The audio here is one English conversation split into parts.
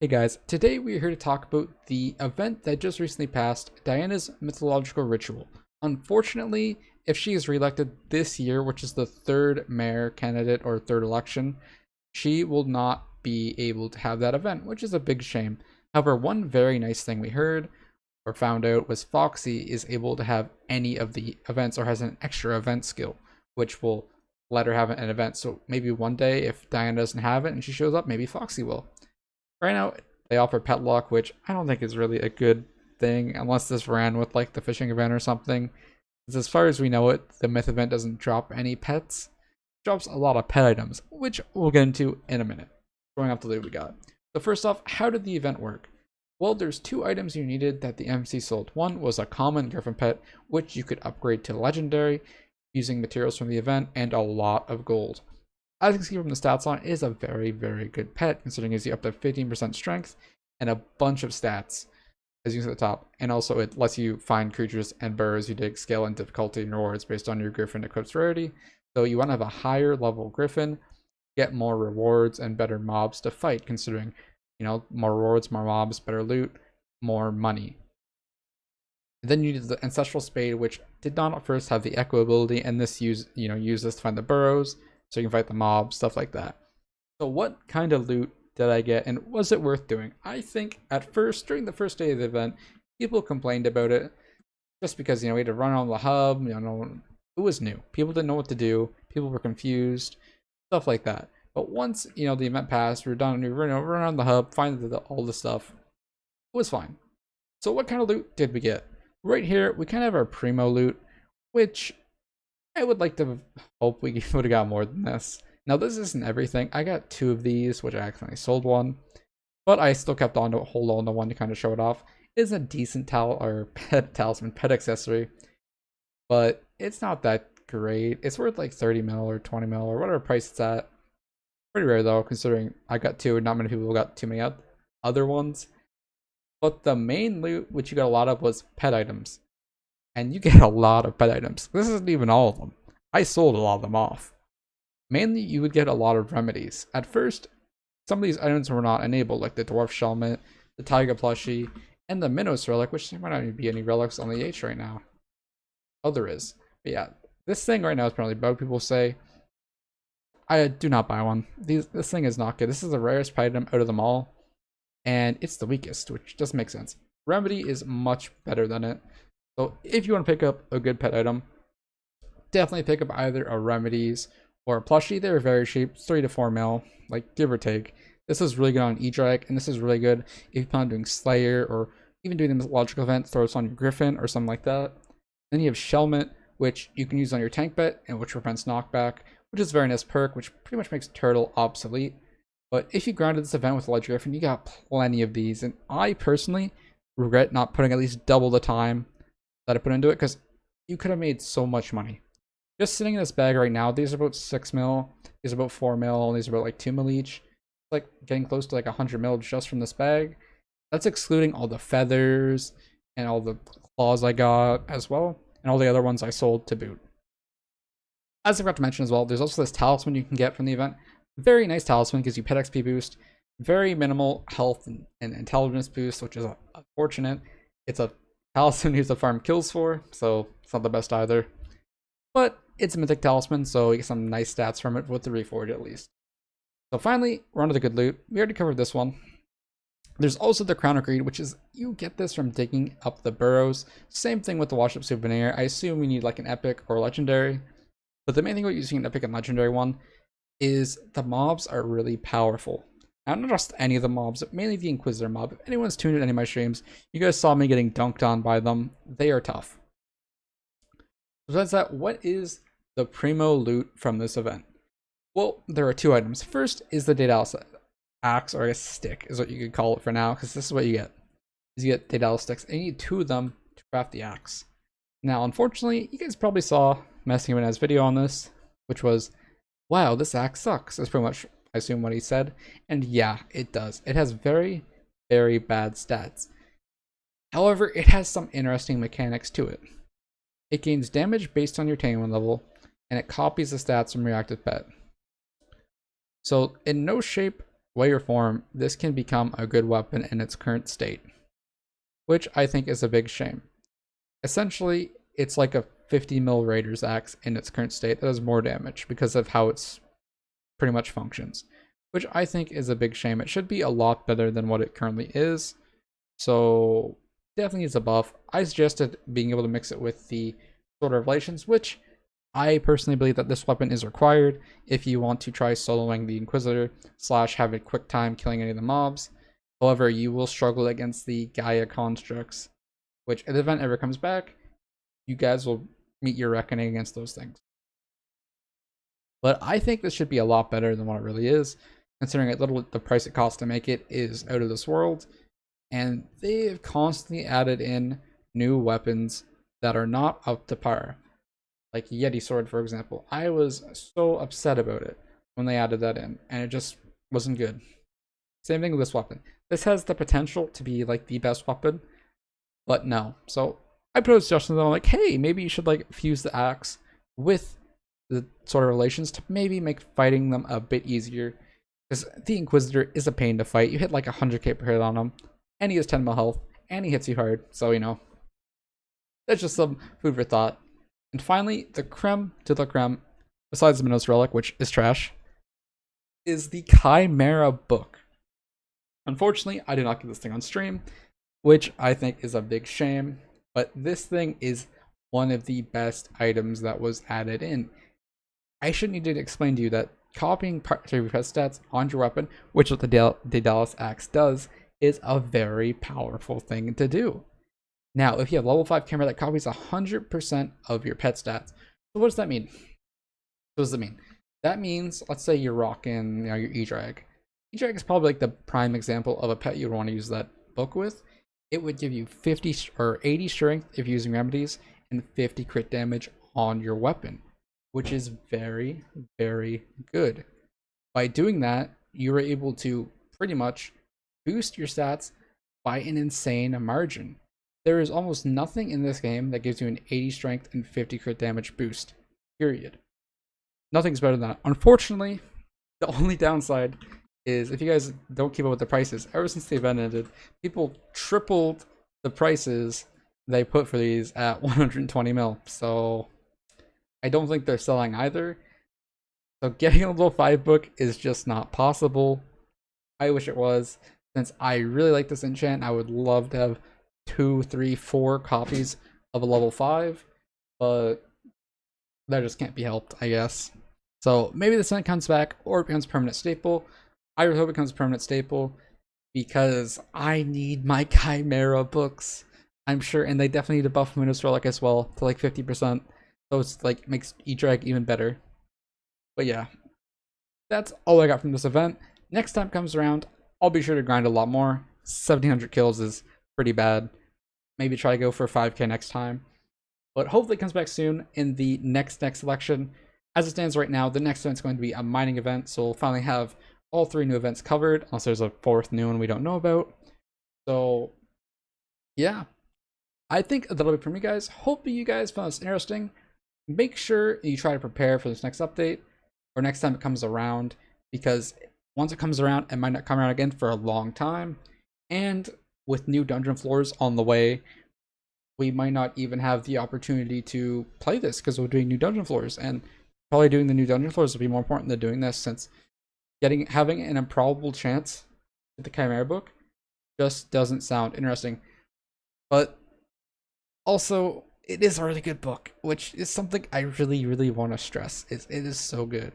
Hey guys, today we're here to talk about the event that just recently passed, Diana's Mythological Ritual. Unfortunately, if she is reelected this year, which is the third mayor candidate or third election, she will not be able to have that event, which is a big shame. However, one very nice thing we heard or found out was Foxy is able to have any of the events or has an extra event skill, which will let her have an event. So maybe one day, if Diana doesn't have it and she shows up, maybe Foxy will. Right now, they offer pet lock, which I don't think is really a good thing unless this ran with like the fishing event or something. Because as far as we know it, the myth event doesn't drop any pets. It drops a lot of pet items, which we'll get into in a minute. Going off the loot we got. So first off, how did the event work? Well, there's two items you needed that the MC sold. One was a common griffin pet, which you could upgrade to legendary using materials from the event and a lot of gold. As you can see from the stats on it, is a very, very good pet, considering it gives you up to 15% strength and a bunch of stats, as you can see at the top. And also, it lets you find creatures and burrows you dig, scale, and difficulty and rewards based on your Griffin equip's rarity. So you want to have a higher level Griffin, get more rewards and better mobs to fight, considering, more rewards, more mobs, better loot, more money. And then you need the Ancestral Spade, which did not at first have the Echo ability, and this use this to find the burrows, so you can fight the mobs, stuff like that. So what kind of loot did I get, and was it worth doing? I think at first, during the first day of the event, people complained about it, just because, we had to run on the hub, it was new. People didn't know what to do, people were confused, stuff like that. But once, the event passed, we were done, we were run on the hub, find all the stuff, it was fine. So what kind of loot did we get? Right here, we kind of have our primo loot, which I would like to hope we would have got more than this. Now, this isn't everything. I got two of these, which I accidentally sold one, but I still kept on to hold on to one to kind of show it off. It is a decent pet talisman, pet accessory, but it's not that great. It's worth like 30 mil or 20 mil or whatever price it's at. Pretty rare though, considering I got two and not many people got too many other ones. But the main loot, which you got a lot of, was pet items. And you get a lot of pet items. This isn't even all of them. I sold a lot of them off. Mainly, you would get a lot of remedies. At first, some of these items were not enabled, like the Dwarf Shelmet, the Taiga Plushie, and the Minos Relic, which there might not even be any relics on the H right now. Oh, there is. But yeah, this thing right now is probably bug. People say, I do not buy one. This thing is not good. This is the rarest pet item out of them all, and it's the weakest, which doesn't make sense. Remedy is much better than it. So if you want to pick up a good pet item, definitely pick up either a Remedies or a Plushie. They're very cheap, 3 to 4 mil, like give or take. This is really good on E-Drake, and this is really good if you plan on doing Slayer or even doing the Mythological event, throw this on your Griffin or something like that. Then you have Shelmet, which you can use on your tank bet and which prevents knockback, which is a very nice perk, which pretty much makes Turtle obsolete. But if you grounded this event with a Legendary Griffin, you got plenty of these, and I personally regret not putting at least double the time that I put into it, because you could have made so much money. Just sitting in this bag right now, these are about 6 mil, these are about 4 mil, and these are about like 2 mil each. It's like getting close to like 100 mil just from this bag. That's excluding all the feathers and all the claws I got as well, and all the other ones I sold to boot. As I forgot to mention as well, there's also this talisman you can get from the event. Very nice talisman, gives you pet XP boost, very minimal health and intelligence boost, which is unfortunate. It's a talisman used to farm kills for, so it's not the best either. But it's a mythic talisman, so you get some nice stats from it with the reforge at least. So finally, we're on to the good loot. We already covered this one. There's also the Crown of Greed, which is, you get this from digging up the burrows. Same thing with the Washed Up Souvenir. I assume you need like an epic or legendary. But the main thing about using an epic and legendary one is the mobs are really powerful. Now, not just any of the mobs, but mainly the Inquisitor mob. If anyone's tuned in any of my streams, you guys saw me getting dunked on by them. They are tough. Besides that, what is the primo loot from this event? Well, there are two items. First is the Daedalus Axe, or I guess stick is what you could call it for now, because this is what you get. Is you get Daedalus sticks, and you need 2 of them to craft the axe. Now, unfortunately, you guys probably saw Messing with his video on this, which was, wow, this axe sucks. That's pretty much, I assume, what he said. And yeah, it does. It has very, very bad stats. However, it has some interesting mechanics to it. It gains damage based on your Tainwin level, and it copies the stats from your active pet. So in no shape way or form, this can become a good weapon in its current state, which I think is a big shame. Essentially, it's like a 50 mil Raider's Axe in its current state that does more damage because of how it's pretty much functions, which I think is a big shame. It should be a lot better than what it currently is, so definitely needs a buff. I suggested being able to mix it with the Sword of Revelations, which I personally believe that this weapon is required if you want to try soloing the Inquisitor / have a quick time killing any of the mobs. However, you will struggle against the Gaia constructs, which if the event ever comes back, you guys will meet your reckoning against those things. But I think this should be a lot better than what it really is, considering the price it costs to make it is out of this world. And they've constantly added in new weapons that are not up to par. Like Yeti Sword, for example. I was so upset about it when they added that in, and it just wasn't good. Same thing with this weapon. This has the potential to be like the best weapon, but no. So I put a suggestion to them like, hey, maybe you should like fuse the axe with the Sword of Revelations to maybe make fighting them a bit easier. Because the Inquisitor is a pain to fight. You hit like 100k per hit on him, and he has 10 mil health, and he hits you hard. So, you know, that's just some food for thought. And finally, the creme de la creme, besides the Minos Relic, which is trash, is the Chimera book. Unfortunately, I did not get this thing on stream, which I think is a big shame. But this thing is one of the best items that was added in. I shouldn't need to explain to you that copying part of your pet stats on your weapon, which what the Daedalus Axe does, is a very powerful thing to do. Now, if you have level 5 Chimera that copies 100% of your pet stats, so what does that mean? What does that mean? That means, let's say you're rocking, your E-Drag. E-Drag is probably like the prime example of a pet you'd want to use that book with. It would give you 50 or 80 strength if you're using remedies and 50 crit damage on your weapon, which is very, very good. By doing that, you are able to pretty much boost your stats by an insane margin. There is almost nothing in this game that gives you an 80 strength and 50 crit damage boost, period. Nothing's better than that. Unfortunately, the only downside is if you guys don't keep up with the prices, ever since the event ended, people tripled the prices they put for these at 120 mil. So I don't think they're selling either. So getting a level 5 book is just not possible. I wish it was. Since I really like this enchant, I would love to have 2, 3, 4 copies of a level 5. But that just can't be helped, I guess. So maybe this event comes back or it becomes permanent staple. I really hope it becomes permanent staple because I need my Chimera books. I'm sure, and they definitely need to buff Minos Relic as well to like 50%. So it's like makes E-Drag even better. But yeah, that's all I got from this event. Next time comes around, I'll be sure to grind a lot more. 1700 kills is pretty bad. Maybe try to go for 5k next time. But hopefully it comes back soon in the next election. As it stands right now, the next event is going to be a mining event, so we'll finally have all 3 new events covered, unless there's a 4th new one we don't know about. So yeah, I think that'll be for me, guys. Hope you guys found this interesting. Make sure you try to prepare for this next update or next time it comes around, because once it comes around, it might not come around again for a long time. And with new dungeon floors on the way, we might not even have the opportunity to play this because we're doing new dungeon floors, and probably doing the new dungeon floors will be more important than doing this, since having an improbable chance at the Chimera book just doesn't sound interesting. But also, it is a really good book, which is something I really, really want to stress. It is so good,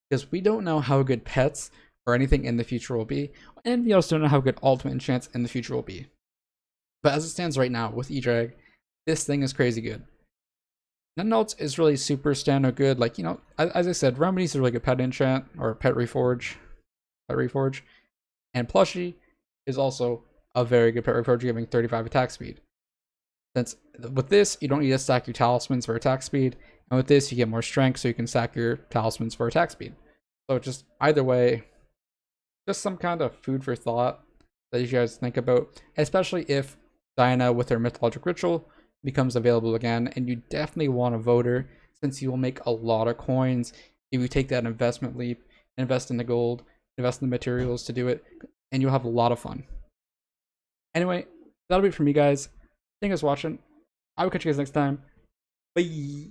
because we don't know how good pets or anything in the future will be, and we also don't know how good ultimate enchants in the future will be. But as it stands right now with E-Drag, this thing is crazy good. Nothing else is really super standard good. Like, you know, as I said, Remedies is a really good pet enchant or pet reforge. And Plushie is also a very good pet reforge, giving 35 attack speed. Since with this, you don't need to stack your talismans for attack speed, and with this, you get more strength, so you can stack your talismans for attack speed. So just either way, just some kind of food for thought that you guys think about, especially if Diana with her mythological ritual becomes available again, and you definitely want a voter, since you will make a lot of coins if you take that investment leap, invest in the gold, invest in the materials to do it, and you'll have a lot of fun. Anyway, that'll be it from me, guys. Thank you guys for watching. I will catch you guys next time. Bye.